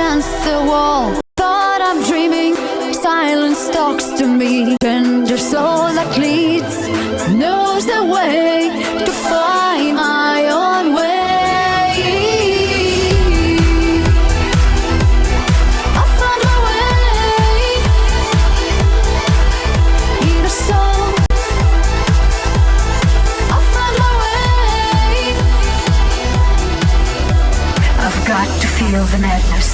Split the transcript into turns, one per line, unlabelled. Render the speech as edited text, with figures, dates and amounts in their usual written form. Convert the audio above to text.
against the wall. Thought I'm dreaming, silence talks to me. And your soul that leads knows the way to find my own way. I found my way in a song. I found my way. I've got to feel the madness.